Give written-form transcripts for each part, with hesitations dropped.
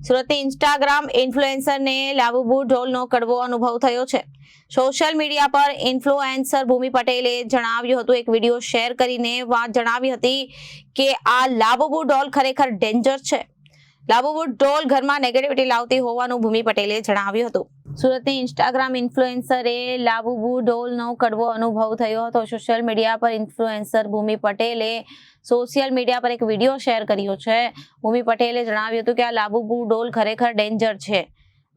સુરતની ઇન્સ્ટાગ્રામ ઇન્ફ્લુએન્સરને લાબુબુ ઢોલનો કડવો અનુભવ થયો છે। સોશિયલ મીડિયા પર ઇન્ફ્લુએન્સર ભૂમિ પટેલે જણાવ્યું હતું, એક વિડીયો શેર કરીને વાત જણાવી હતી કે આ લાબુબુ ઢોલ ખરેખર ડેન્જર છે। લાબુબુ ઢોલ ઘરમાં નેગેટિવિટી લાવતી હોવાનું ભૂમિ પટેલે જણાવ્યું હતું। સુરતની ઇન્સ્ટાગ્રામ ઇન્ફ્લુએન્સરે લાબુબુ ઢોલનો કડવો અનુભવ થયો હતો। સોશિયલ મીડિયા પર ઇન્ફ્લુએન્સર ભૂમિ પટેલે સોશિયલ મીડિયા પર એક વિડીયો શેર કર્યો છે। ભૂમિ પટેલે જણાવ્યું હતું કે આ લાબુબુ ઢોલ ખરેખર ડેન્જર છે।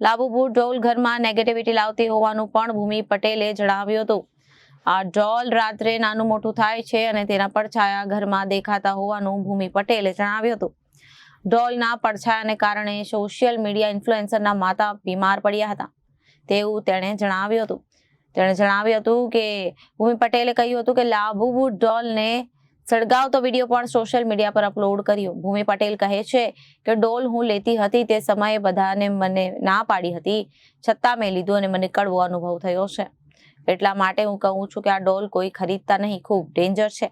લાબુબુ ઢોલ ઘરમાં નેગેટિવિટી લાવતી હોવાનું પણ ભૂમિ પટેલે જણાવ્યું હતું। આ ઢોલ રાત્રે નાનું મોટું થાય છે અને તેના પડછાયા ઘરમાં દેખાતા હોવાનું ભૂમિ પટેલે જણાવ્યું હતું। ઢોલના પડછાયાને કારણે સોશિયલ મીડિયા ઇન્ફ્લુએન્સરના માતા બીમાર પડ્યા હતા તેવું તેણે જણાવ્યું હતું। તેણે જણાવ્યું હતું કે ભૂમિ પટેલે કહ્યું હતું કે લાબુબુ ઢોલને સળગાવતો વિડીયો પણ સોશિયલ મીડિયા પર અપલોડ કર્યો। ભૂમિ પટેલ કહે છે કે ઢોલ હું લેતી હતી તે સમયે બધાને મને ના પાડી હતી, છતાં મેં લીધું અને મને કડવો અનુભવ થયો છે। એટલા માટે હું કહું છું કે આ ઢોલ કોઈ ખરીદતા નહીં, ખૂબ ડેન્જર છે।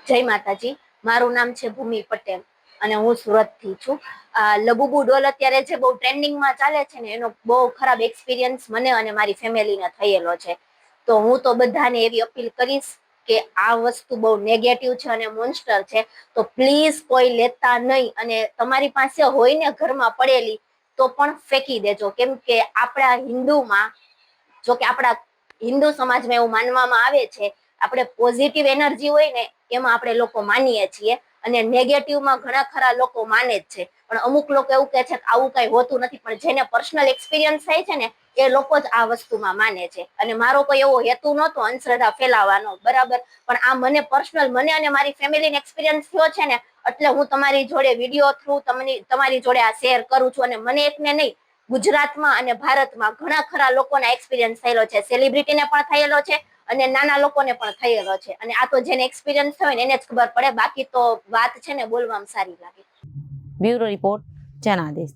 જય માતાજી, મારું નામ છે ભૂમિ પટેલ અને હું સુરતથી છું। લાબુબુ ઢોલ અત્યારે જે બહુ ટ્રેન્ડિંગમાં ચાલે છે ને, એનો બહુ ખરાબ એક્સપિરિયન્સ મને અને મારી ફેમિલીને થયેલો છે। તો હું તો બધાને એવી અપીલ કરીશ કે આ વસ્તુ બહુ નેગેટિવ છે અને મોન્સ્ટર છે, તો પ્લીઝ કોઈ લેતા નહીં। અને તમારી પાસે હોય ને ઘરમાં પડેલી તો પણ ફેંકી દેજો, કેમ કે આપણા હિન્દુમાં, જો કે આપણા હિન્દુ સમાજમાં એવું માનવામાં આવે છે, આપણે પોઝિટિવ એનર્જી હોય ને એમાં આપણે લોકો માનીએ છીએ અને નેગેટિવમાં ઘણા ખરા લોકો માને જ છે, પણ અમુક લોકો એવું કહે છે કે આવું કઈ હોતું નથી। પણ જેને પર્સનલ એક્સપિરિયન્સ થાય છે ને એ લોકો જ આ વસ્તુમાં માને છે। અને મારો કોઈ એવો હેતુ નહોતો અંધશ્રદ્ધા ફેલાવવાનો, બરાબર, પણ આ મને પર્સનલ, મને અને મારી ફેમિલીને એક્સપિરિયન્સ થયો છે ને, એટલે હું તમારી જોડે વિડીયો થ્રુ તમારી જોડે આ શેર કરું છું। અને મને એકને નહીં, ગુજરાતમાં અને ભારતમાં ઘણા ખરા લોકોના એક્સપિરિયન્સ થયેલો છે, સેલિબ્રિટીને પણ થયેલો છે અને નાના લોકોને પણ થયેલો છે। અને આ તો જેને એક્સપિરિયન્સ થયો ને એને જ ખબર પડે, બાકી તો વાત છે ને બોલવામાં સારી લાગે। Bureau report, Janadesh.